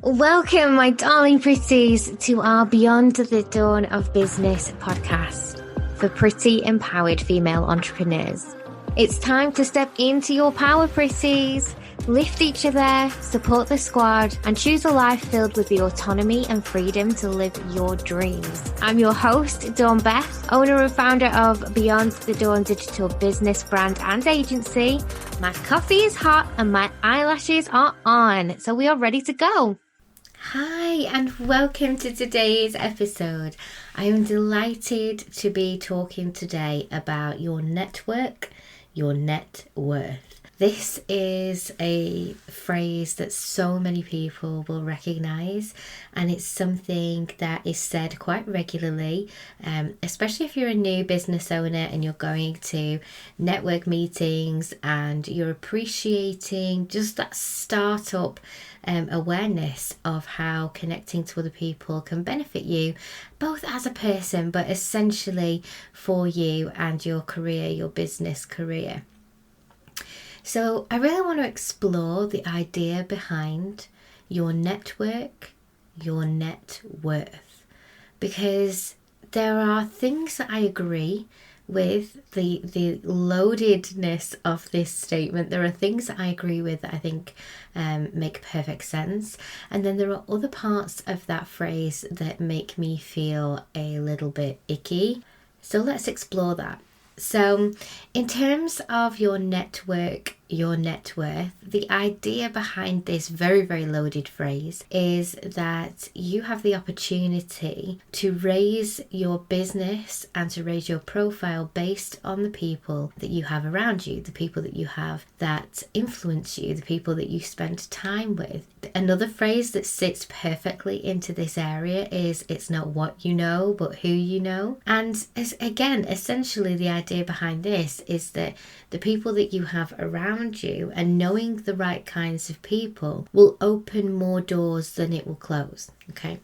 Welcome, my darling pretties, to our Beyond the Dawn of Business podcast for pretty, empowered female entrepreneurs. It's time to step into your power, pretties. Lift each other, support the squad, and choose a life filled with the autonomy and freedom to live your dreams. I'm your host, Dawn Beth, owner and founder of Beyond the Dawn digital business brand and agency. My coffee is hot and my eyelashes are on, so we are ready to go. Hi, and welcome to today's episode. I am delighted to be talking today about your network, your net worth. This is a phrase that so many people will recognize, and it's something that is said quite regularly, especially if you're a new business owner and you're going to network meetings and you're appreciating just that startup awareness of how connecting to other people can benefit you, both as a person, but essentially for you and your career, your business career. So I really want to explore the idea behind your network, your net worth, because there are things that I agree with the loadedness of this statement. There are things that I agree with that I think make perfect sense, and then there are other parts of that phrase that make me feel a little bit icky. So let's explore that. So in terms of your network, your net worth, the idea behind this very, very loaded phrase is that you have the opportunity to raise your business and to raise your profile based on the people that you have around you, the people that you have that influence you, the people that you spend time with. Another phrase that sits perfectly into this area is it's not what you know, but who you know. And again, essentially the idea behind this is that the people that you have around you and knowing the right kinds of people will open more doors than it will close. Okay.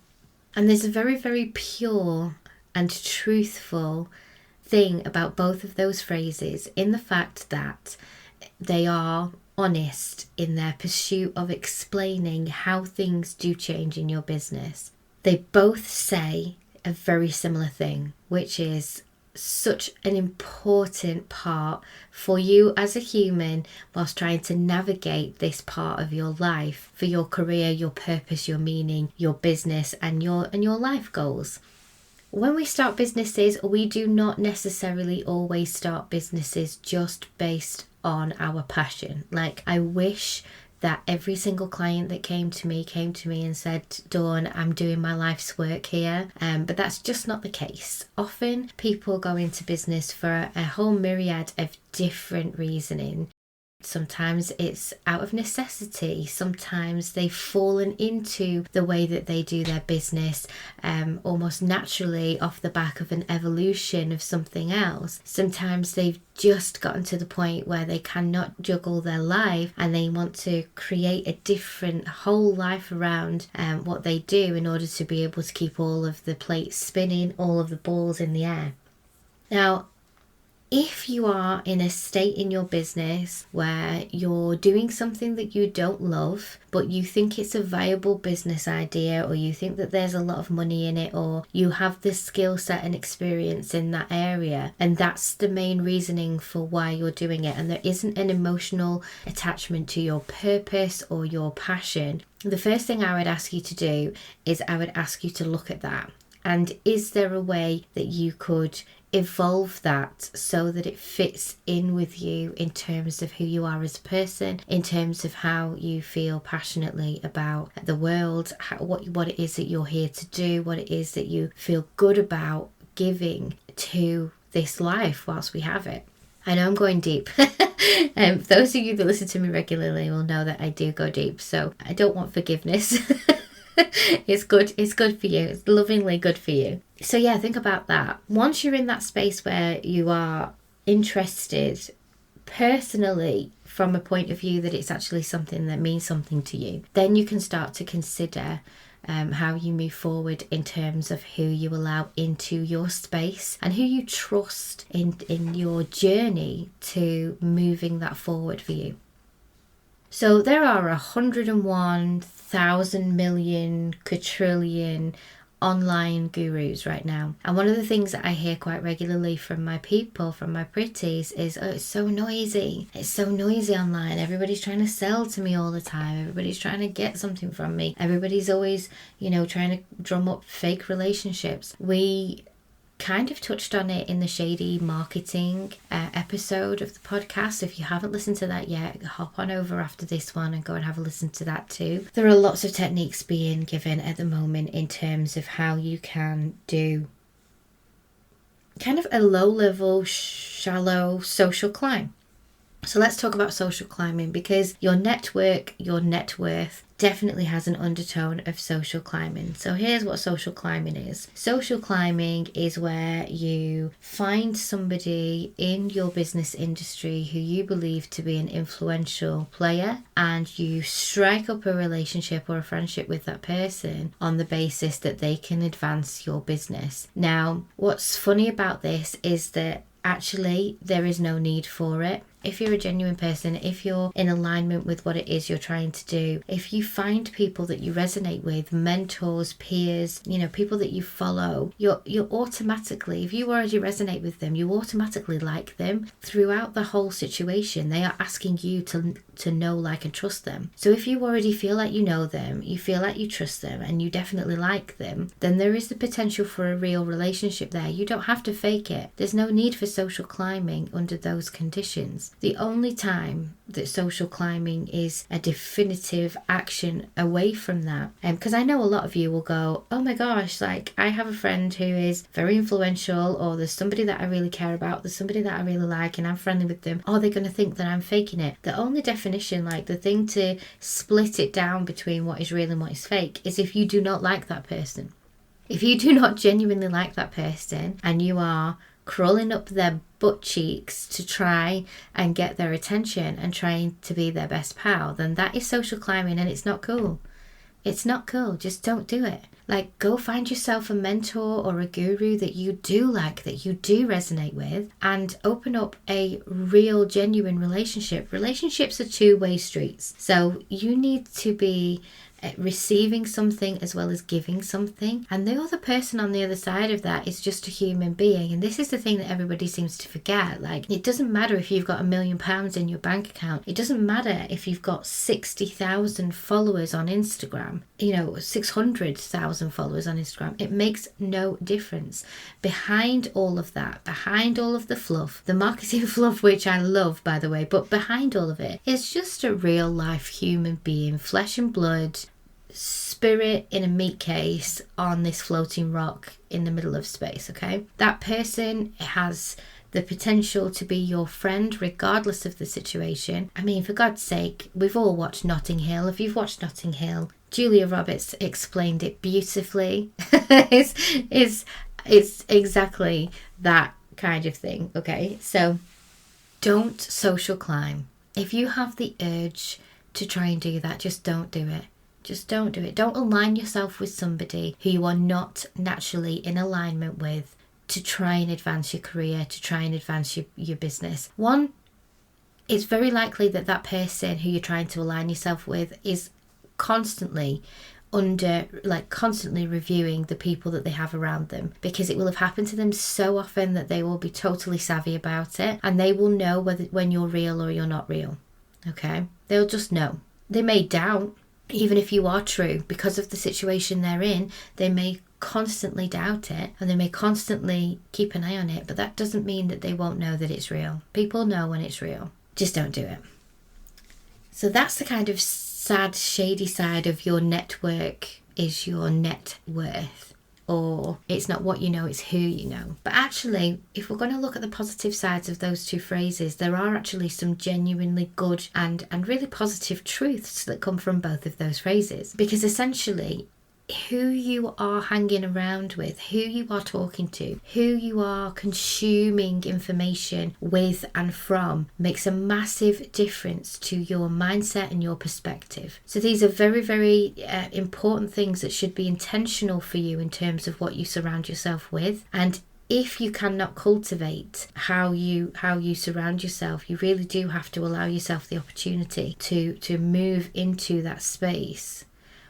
And there's a very, very pure and truthful thing about both of those phrases in the fact that they are honest in their pursuit of explaining how things do change in your business. They both say a very similar thing, which is such an important part for you as a human whilst trying to navigate this part of your life for your career, your purpose, your meaning, your business, and your life goals. When we start businesses, we do not necessarily always start businesses just based on our passion. Like, I wish that every single client that came to me and said, Dawn, I'm doing my life's work here. But that's just not the case. Often people go into business for a whole myriad of different reasoning. Sometimes it's out of necessity. Sometimes they've fallen into the way that they do their business almost naturally off the back of an evolution of something else. Sometimes they've just gotten to the point where they cannot juggle their life and they want to create a different whole life around what they do in order to be able to keep all of the plates spinning, all of the balls in the air. Now, if you are in a state in your business where you're doing something that you don't love, but you think it's a viable business idea, or you think that there's a lot of money in it, or you have the skill set and experience in that area, and that's the main reasoning for why you're doing it, and there isn't an emotional attachment to your purpose or your passion, the first thing I would ask you to do is I would ask you to look at that. And is there a way that you could evolve that so that it fits in with you in terms of who you are as a person, in terms of how you feel passionately about the world, what it is that you're here to do, what it is that you feel good about giving to this life whilst we have it. I know I'm going deep. Those of you that listen to me regularly will know that I do go deep, so I don't want forgiveness. It's good for you. It's lovingly good for you. So yeah, think about that. Once you're in that space where you are interested personally from a point of view that it's actually something that means something to you, then you can start to consider how you move forward in terms of who you allow into your space and who you trust in your journey to moving that forward for you. So there are 101,000 million quadrillion online gurus right now. And one of the things that I hear quite regularly from my people, from my pretties, is, oh, it's so noisy. It's so noisy online. Everybody's trying to sell to me all the time. Everybody's trying to get something from me. Everybody's always, trying to drum up fake relationships. We kind of touched on it in the shady marketing episode of the podcast. If you haven't listened to that yet, hop on over after this one and go and have a listen to that too. There are lots of techniques being given at the moment in terms of how you can do kind of a low-level, shallow social climb. So let's talk about social climbing, because your network, your net worth definitely has an undertone of social climbing. So here's what social climbing is. Social climbing is where you find somebody in your business industry who you believe to be an influential player, and you strike up a relationship or a friendship with that person on the basis that they can advance your business. Now, what's funny about this is that actually there is no need for it. If you're a genuine person, if you're in alignment with what it is you're trying to do, if you find people that you resonate with, mentors, peers, people that you follow, you're automatically, if you already resonate with them, you automatically like them. Throughout the whole situation, they are asking you to know, like, and trust them. So if you already feel like you know them, you feel like you trust them, and you definitely like them, then there is the potential for a real relationship there. You don't have to fake it. There's no need for social climbing under those conditions. The only time that social climbing is a definitive action away from that, because I know a lot of you will go, oh my gosh, like, I have a friend who is very influential, or there's somebody that I really care about, there's somebody that I really like and I'm friendly with them. Are they going to think that I'm faking it? The only definition, like the thing to split it down between what is real and what is fake, is if you do not like that person. If you do not genuinely like that person and you are crawling up their butt cheeks to try and get their attention and trying to be their best pal, then that is social climbing, and it's not cool. It's not cool. Just don't do it. Like, go find yourself a mentor or a guru that you do like, that you do resonate with, and open up a real, genuine relationship. Relationships are two-way streets. So you need to be receiving something as well as giving something, and the other person on the other side of that is just a human being. And this is the thing that everybody seems to forget. Like, it doesn't matter if you've got £1 million in your bank account. It doesn't matter if you've got 60,000 followers on Instagram, 600,000 followers on Instagram. It makes no difference. Behind all of that, behind all of the fluff, the marketing fluff, which I love, by the way, but behind all of it is just a real life human being, flesh and blood, spirit in a meat case on this floating rock in the middle of space. Okay, that person has the potential to be your friend regardless of the situation. I mean, for God's sake, we've all watched Notting Hill. If you've watched Notting Hill, Julia Roberts explained it beautifully. it's exactly that kind of thing. Okay, so don't social climb. If you have the urge to try and do that, just don't do it. Just don't do it. Don't align yourself with somebody who you are not naturally in alignment with to try and advance your career, to try and advance your business. One, it's very likely that that person who you're trying to align yourself with is constantly reviewing the people that they have around them, because it will have happened to them so often that they will be totally savvy about it, and they will know when you're real or you're not real. Okay? They'll just know. They may doubt, even if you are true, because of the situation they're in. They may constantly doubt it, and they may constantly keep an eye on it, but that doesn't mean that they won't know that it's real. People know when it's real. Just don't do it. So that's the kind of sad, shady side of your network, is your net worth. Or it's not what you know, it's who you know. But actually, if we're going to look at the positive sides of those two phrases, there are actually some genuinely good and really positive truths that come from both of those phrases. Because essentially, who you are hanging around with, who you are talking to, who you are consuming information with and from, makes a massive difference to your mindset and your perspective. So these are very, very important things that should be intentional for you in terms of what you surround yourself with. And if you cannot cultivate how you surround yourself, you really do have to allow yourself the opportunity to move into that space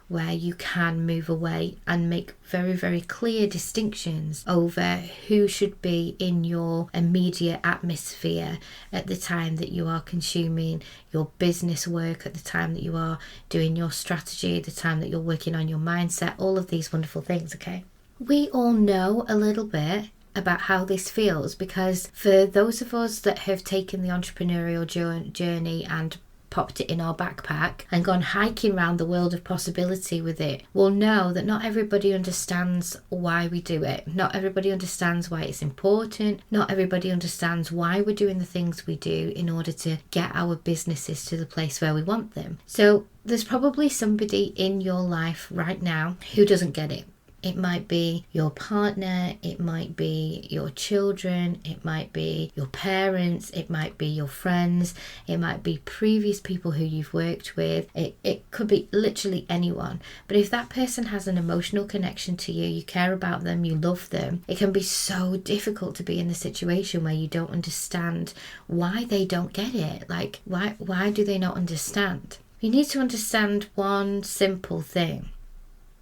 where you can move away and make very, very clear distinctions over who should be in your immediate atmosphere at the time that you are consuming your business work, at the time that you are doing your strategy, at the time that you're working on your mindset, all of these wonderful things, okay? We all know a little bit about how this feels, because for those of us that have taken the entrepreneurial journey and popped it in our backpack and gone hiking around the world of possibility with it, will know that not everybody understands why we do it. Not everybody understands why it's important. Not everybody understands why we're doing the things we do in order to get our businesses to the place where we want them. So there's probably somebody in your life right now who doesn't get it. It might be your partner, it might be your children, it might be your parents, it might be your friends, it might be previous people who you've worked with, it could be literally anyone. But if that person has an emotional connection to you, you care about them, you love them, it can be so difficult to be in the situation where you don't understand why they don't get it. Like, why do they not understand? You need to understand one simple thing.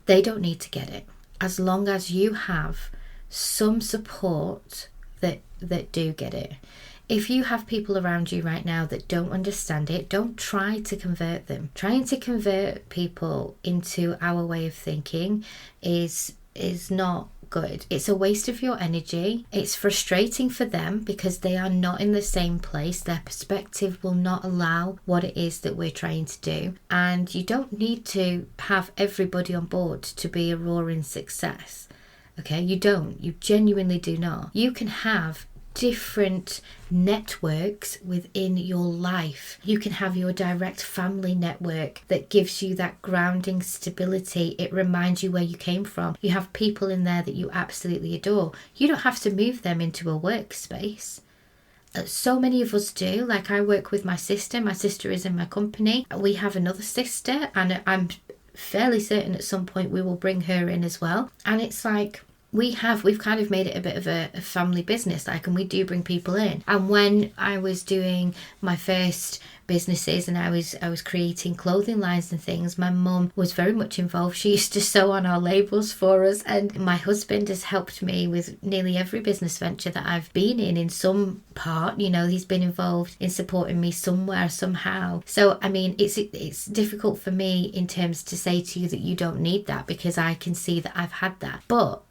They don't need to get it. As long as you have some support that do get it. If you have people around you right now that don't understand it, don't try to convert them. Trying to convert people into our way of thinking is not good. It's a waste of your energy. It's frustrating for them because they are not in the same place. Their perspective will not allow what it is that we're trying to do. And you don't need to have everybody on board to be a roaring success. Okay, you don't. You genuinely do not. You can have different networks within your life. You can have your direct family network that gives you that grounding stability. It reminds you where you came from. You have people in there that you absolutely adore. You don't have to move them into a workspace. So many of us do. Like, I work with my sister. My sister is in my company. We have another sister, and I'm fairly certain at some point we will bring her in as well. And it's like, we've kind of made it a bit of a family business, like, and we do bring people in. And when I was doing my first businesses and I was creating clothing lines and things, my mum was very much involved. She used to sew on our labels for us, and my husband has helped me with nearly every business venture that I've been in some part. You know, he's been involved in supporting me somewhere, somehow. So I mean, it's difficult for me in terms to say to you that you don't need that, because I can see that I've had that. But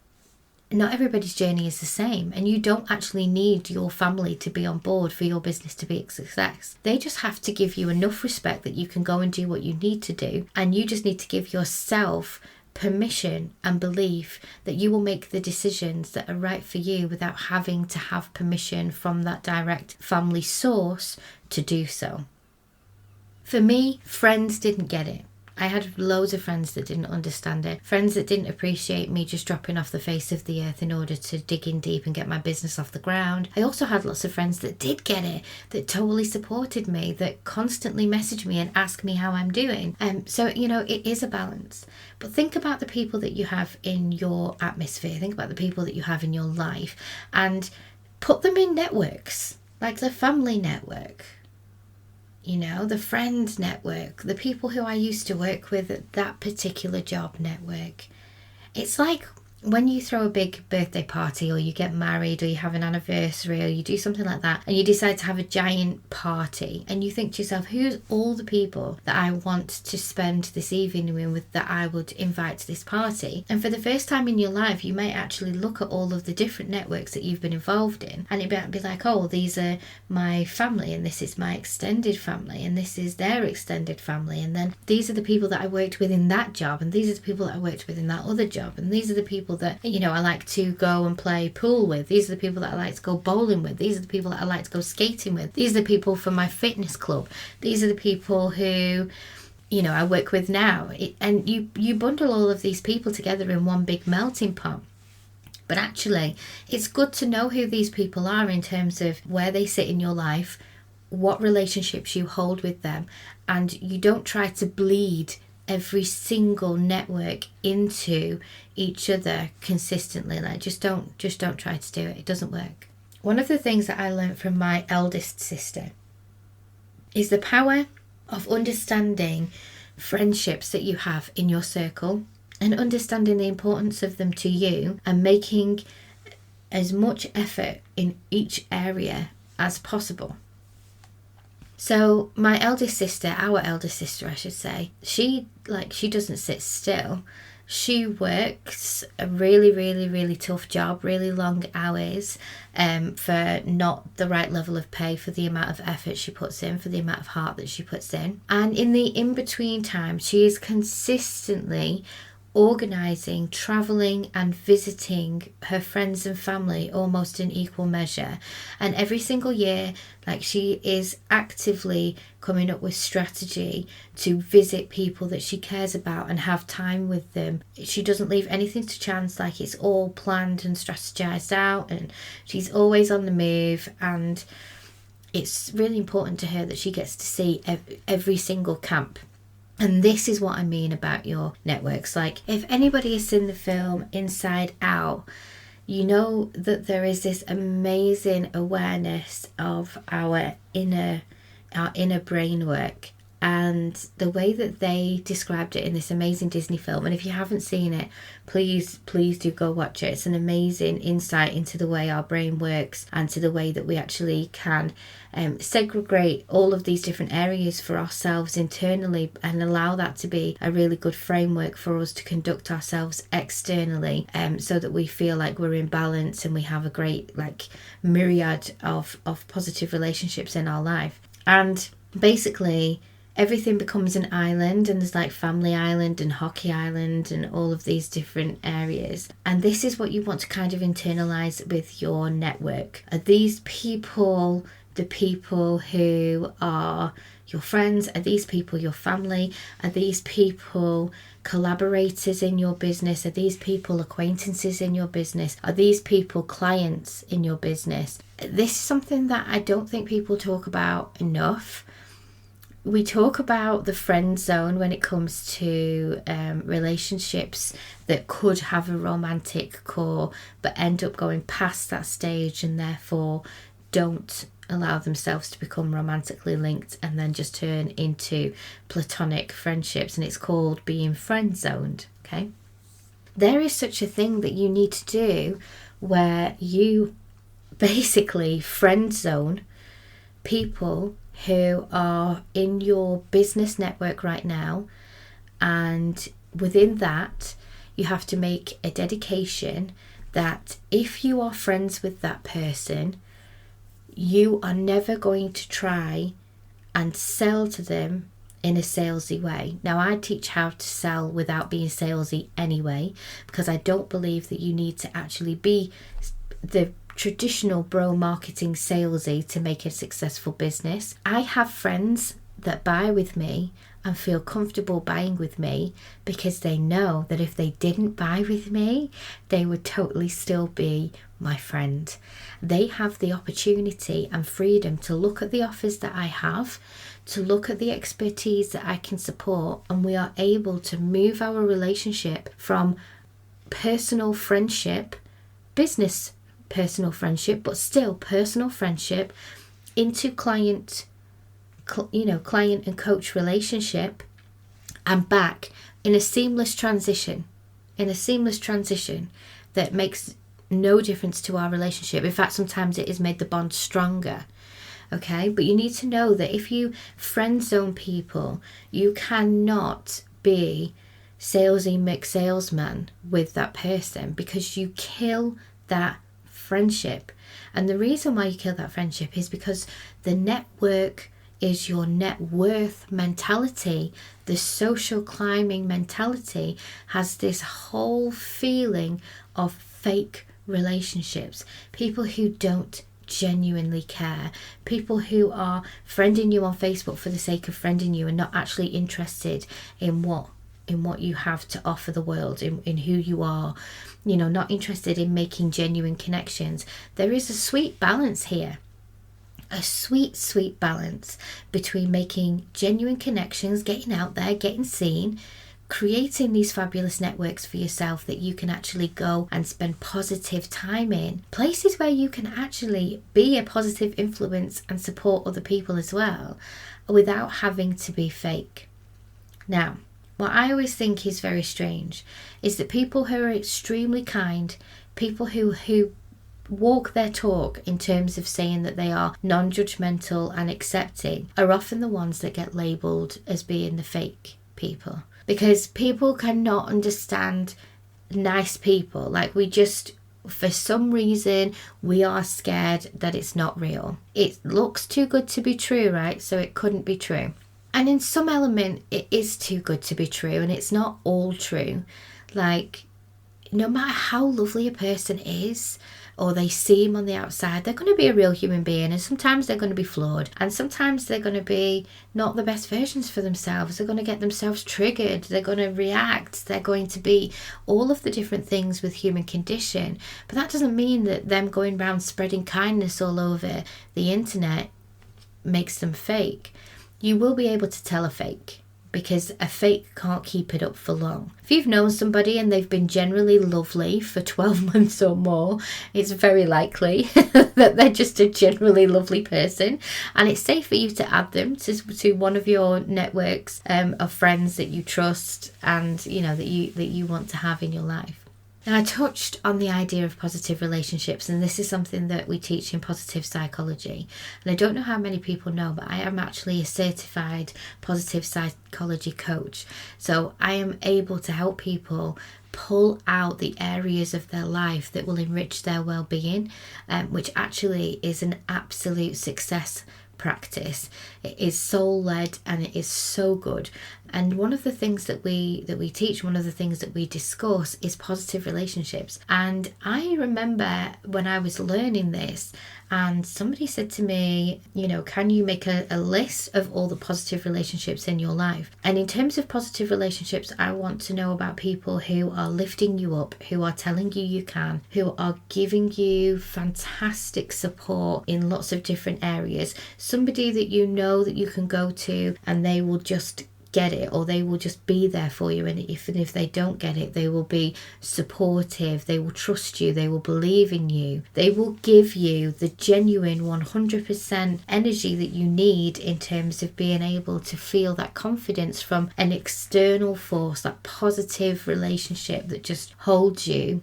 not everybody's journey is the same, and you don't actually need your family to be on board for your business to be a success. They just have to give you enough respect that you can go and do what you need to do, and you just need to give yourself permission and belief that you will make the decisions that are right for you without having to have permission from that direct family source to do so. For me, friends didn't get it. I had loads of friends that didn't understand it. Friends that didn't appreciate me just dropping off the face of the earth in order to dig in deep and get my business off the ground. I also had lots of friends that did get it, that totally supported me, that constantly message me and ask me how I'm doing. So, you know, it is a balance. But think about the people that you have in your atmosphere. Think about the people that you have in your life and put them in networks, like the family network. You know, the friends network, the people who I used to work with at that particular job network. It's like when you throw a big birthday party, or you get married, or you have an anniversary, or you do something like that, and you decide to have a giant party, and you think to yourself, who's all the people that I want to spend this evening with, that I would invite to this party? And for the first time in your life, you might actually look at all of the different networks that you've been involved in, and it might be like, oh, these are my family, and this is my extended family, and this is their extended family, and then these are the people that I worked with in that job, and these are the people that I worked with in that other job, and these are the people that, you know, I like to go and play pool with. These are the people that I like to go bowling with. These are the people that I like to go skating with. These are the people from my fitness club. These are the people who, you know, I work with now. And you bundle all of these people together in one big melting pot. But actually, it's good to know who these people are in terms of where they sit in your life, what relationships you hold with them, and you don't try to bleed every single network into each other consistently. Like, just don't try to do it. It doesn't work. One of the things that I learned from my eldest sister is the power of understanding friendships that you have in your circle and understanding the importance of them to you, and making as much effort in each area as possible. So my eldest sister, our eldest sister, I should say, she doesn't sit still. She works a really, really, really tough job, really long hours, for not the right level of pay for the amount of effort she puts in, for the amount of heart that she puts in. And in the in-between time, she is consistently organising, travelling and visiting her friends and family almost in equal measure. And every single year, she is actively coming up with strategy to visit people that she cares about and have time with them. She doesn't leave anything to chance. It's all planned and strategized out, and she's always on the move. And it's really important to her that she gets to see every single camp. And this is what I mean about your networks. If anybody has seen the film Inside Out, you know that there is this amazing awareness of our inner brain work, and the way that they described it in this amazing Disney film. And if you haven't seen it, please do go watch it. It's an amazing insight into the way our brain works and to the way that we actually can segregate all of these different areas for ourselves internally, and allow that to be a really good framework for us to conduct ourselves externally, so that we feel like we're in balance and we have a great myriad of positive relationships in our life. And basically everything becomes an island, and there's Family Island and Hockey Island and all of these different areas. And this is what you want to kind of internalize with your network. Are these people the people who are your friends? Are these people your family? Are these people collaborators in your business? Are these people acquaintances in your business? Are these people clients in your business? This is something that I don't think people talk about enough. We talk about the friend zone when it comes to relationships that could have a romantic core but end up going past that stage, and therefore don't allow themselves to become romantically linked and then just turn into platonic friendships. And it's called being friend zoned. Okay, there is such a thing that you need to do where you basically friend zone people who are in your business network right now, and within that you have to make a dedication that if you are friends with that person, you are never going to try and sell to them in a salesy way. Now, I teach how to sell without being salesy anyway, because I don't believe that you need to actually be the traditional bro marketing salesy to make a successful business. I have friends that buy with me and feel comfortable buying with me because they know that if they didn't buy with me, they would totally still be my friend. They have the opportunity and freedom to look at the offers that I have, to look at the expertise that I can support, and we are able to move our relationship from personal friendship, business personal friendship, but still personal friendship, into client and coach relationship, and back in a seamless transition that makes no difference to our relationship. In fact, sometimes it has made the bond stronger. Okay, but you need to know that if you friend zone people, you cannot be salesy McSalesman with that person, because you kill that friendship. And the reason why you kill that friendship is because the network is your net worth mentality. The social climbing mentality has this whole feeling of fake relationships, people who don't genuinely care, people who are friending you on Facebook for the sake of friending you and not actually interested in what you have to offer the world, in who you are, not interested in making genuine connections. There is a sweet balance here. a sweet, sweet balance between making genuine connections, getting out there, getting seen, creating these fabulous networks for yourself that you can actually go and spend positive time in, places where you can actually be a positive influence and support other people as well, without having to be fake. Now, what I always think is very strange is that people who are extremely kind, people who walk their talk in terms of saying that they are non-judgmental and accepting, are often the ones that get labelled as being the fake people. Because people cannot understand nice people. Like, we just, for some reason, we are scared that it's not real. It looks too good to be true, right? So it couldn't be true. And in some element, it is too good to be true, and it's not all true. Like, no matter how lovely a person is, or they seem on the outside, they're going to be a real human being, and sometimes they're going to be flawed, and sometimes they're going to be not the best versions for themselves. They're going to get themselves triggered, they're going to react, they're going to be all of the different things with human condition. But that doesn't mean that them going around spreading kindness all over the internet makes them fake. You will be able to tell a fake, because a fake can't keep it up for long. If you've known somebody and they've been generally lovely for 12 months or more, it's very likely that they're just a generally lovely person, and it's safe for you to add them to one of your networks of friends that you trust and that you want to have in your life. Now, I touched on the idea of positive relationships, and this is something that we teach in positive psychology. And I don't know how many people know, but I am actually a certified positive psychology coach. So I am able to help people pull out the areas of their life that will enrich their well-being, which actually is an absolute success practice. It is soul-led and it is so good. And one of the things that we teach, one of the things that we discuss, is positive relationships. And I remember when I was learning this, and somebody said to me, can you make a list of all the positive relationships in your life? And in terms of positive relationships, I want to know about people who are lifting you up, who are telling you you can, who are giving you fantastic support in lots of different areas. Somebody that you know that you can go to and they will just get it, or they will just be there for you, and if they don't get it, they will be supportive, they will trust you, they will believe in you, they will give you the genuine 100% energy that you need in terms of being able to feel that confidence from an external force, that positive relationship that just holds you.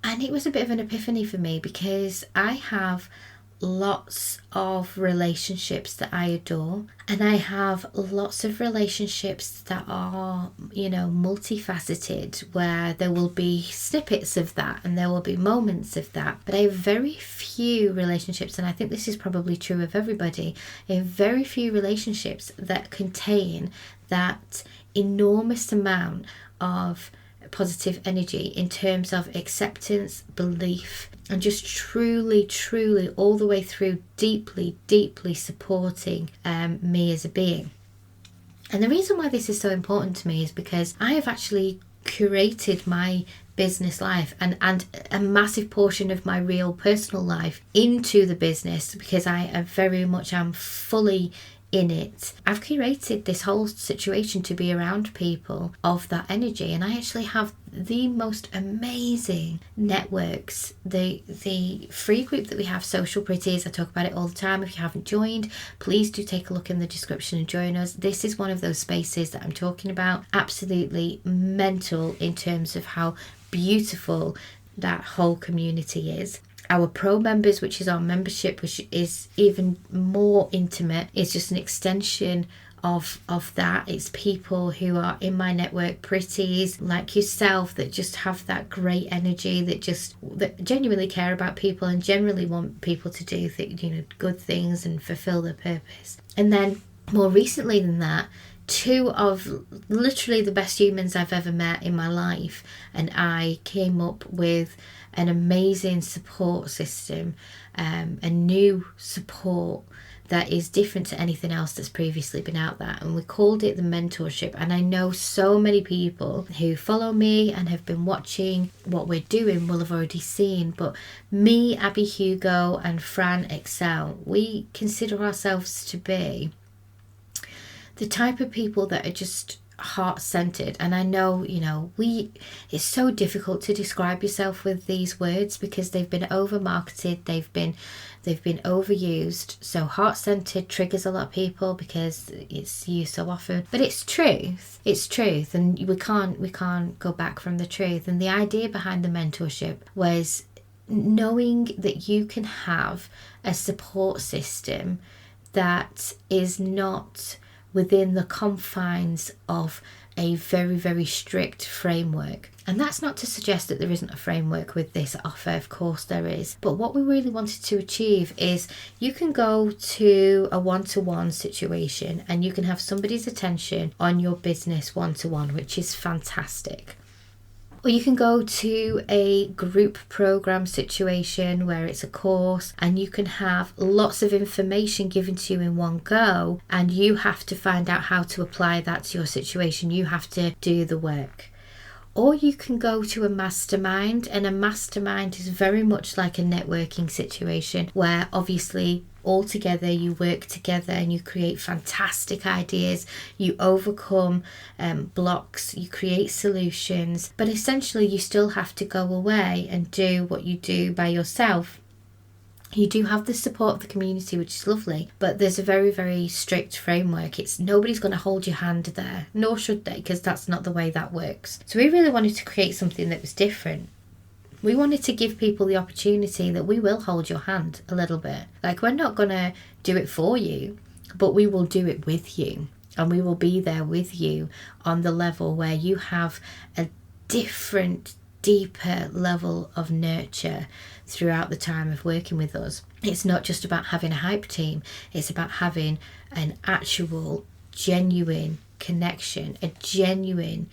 And it was a bit of an epiphany for me, because I have lots of relationships that I adore, and I have lots of relationships that are multifaceted, where there will be snippets of that and there will be moments of that, but I have very few relationships, and I think this is probably true of everybody, I have very few relationships that contain that enormous amount of positive energy in terms of acceptance, belief, and just truly all the way through deeply supporting me as a being. And the reason why this is so important to me is because I have actually curated my business life and a massive portion of my real personal life into the business, because I am fully in it. I've curated this whole situation to be around people of that energy, and I actually have the most amazing networks. The free group that we have, Social Pretties, I talk about it all the time. If you haven't joined, please do take a look in the description and join us. This is one of those spaces that I'm talking about. Absolutely mental in terms of how beautiful that whole community is. Our pro members, which is our membership, which is even more intimate, is just an extension of that. It's people who are in my network, pretties like yourself, that just have that great energy, that genuinely care about people and generally want people to do good things and fulfill their purpose. And then more recently than that, two of literally the best humans I've ever met in my life and I came up with an amazing support system, a new support that is different to anything else that's previously been out there. And we called it the mentorship. And I know so many people who follow me and have been watching what we're doing will have already seen. But me, Abby Hugo and Fran Excel, we consider ourselves to be the type of people that are just heart-centered. And I know, it's so difficult to describe yourself with these words because they've been over-marketed, they've been overused. So heart-centered triggers a lot of people because it's used so often, but it's truth, and we can't go back from the truth. And the idea behind the mentorship was knowing that you can have a support system that is not within the confines of a very, very strict framework. And that's not to suggest that there isn't a framework with this offer, of course there is. But what we really wanted to achieve is you can go to a one-to-one situation and you can have somebody's attention on your business one-to-one, which is fantastic. Or you can go to a group program situation where it's a course and you can have lots of information given to you in one go, and you have to find out how to apply that to your situation. You have to do the work. Or you can go to a mastermind, and a mastermind is very much like a networking situation where obviously all together you work together and you create fantastic ideas, you overcome blocks, you create solutions, but essentially you still have to go away and do what you do by yourself. You do have the support of the community, which is lovely, but there's a very, very strict framework. Nobody's going to hold your hand there, nor should they, because that's not the way that works. So we really wanted to create something that was different. We wanted to give people the opportunity that we will hold your hand a little bit. Like, we're not going to do it for you, but we will do it with you. And we will be there with you on the level where you have a different, deeper level of nurture throughout the time of working with us. It's not just about having a hype team. It's about having an actual, genuine connection, a genuine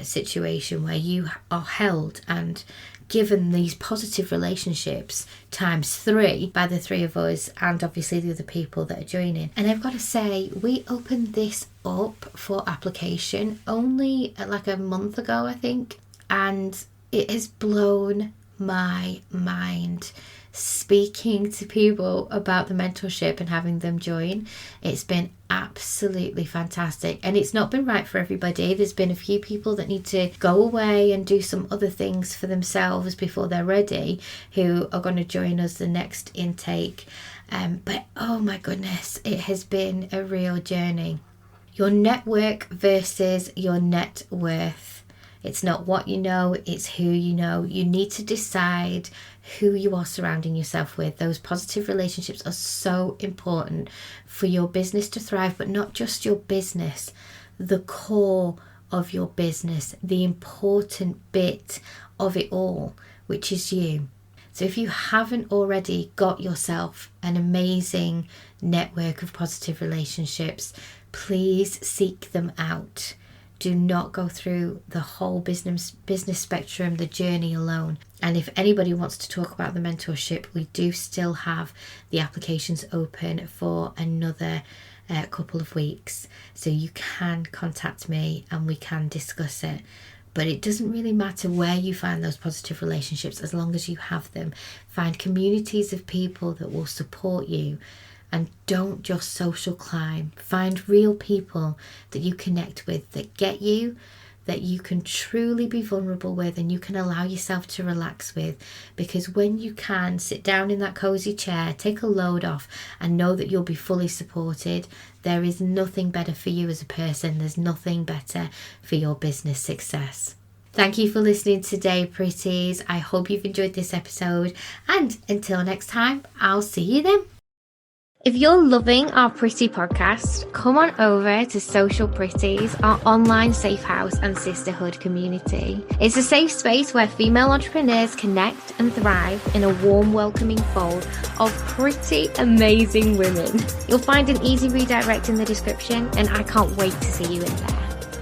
situation where you are held and given these positive relationships times 3 by the 3 of us and obviously the other people that are joining. And I've got to say, we opened this up for application only like a month ago, I think, and it has blown my mind speaking to people about the mentorship and having them join. It's been absolutely fantastic, and it's not been right for everybody. There's been a few people that need to go away and do some other things for themselves before they're ready, who are going to join us the next intake. But oh my goodness, it has been a real journey. Your network versus your net worth. It's not what you know, it's who you know. You need to decide who you are surrounding yourself with. Those positive relationships are so important for your business to thrive, but not just your business, the core of your business, the important bit of it all, which is you. So if you haven't already got yourself an amazing network of positive relationships, please seek them out. Do not go through the whole business spectrum, the journey alone. And if anybody wants to talk about the mentorship, we do still have the applications open for another couple of weeks. So you can contact me and we can discuss it. But it doesn't really matter where you find those positive relationships as long as you have them. Find communities of people that will support you. And don't just social climb. Find real people that you connect with, that get you, that you can truly be vulnerable with and you can allow yourself to relax with. Because when you can sit down in that cozy chair, take a load off and know that you'll be fully supported, there is nothing better for you as a person. There's nothing better for your business success. Thank you for listening today, pretties. I hope you've enjoyed this episode. And until next time, I'll see you then. If you're loving our Pretty podcast, come on over to Social Pretties, our online safe house and sisterhood community. It's a safe space where female entrepreneurs connect and thrive in a warm, welcoming fold of pretty amazing women. You'll find an easy redirect in the description, and I can't wait to see you in there.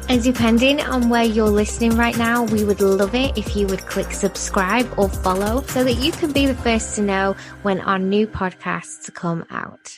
And depending on where you're listening right now, we would love it if you would click subscribe or follow so that you can be the first to know when our new podcasts come out.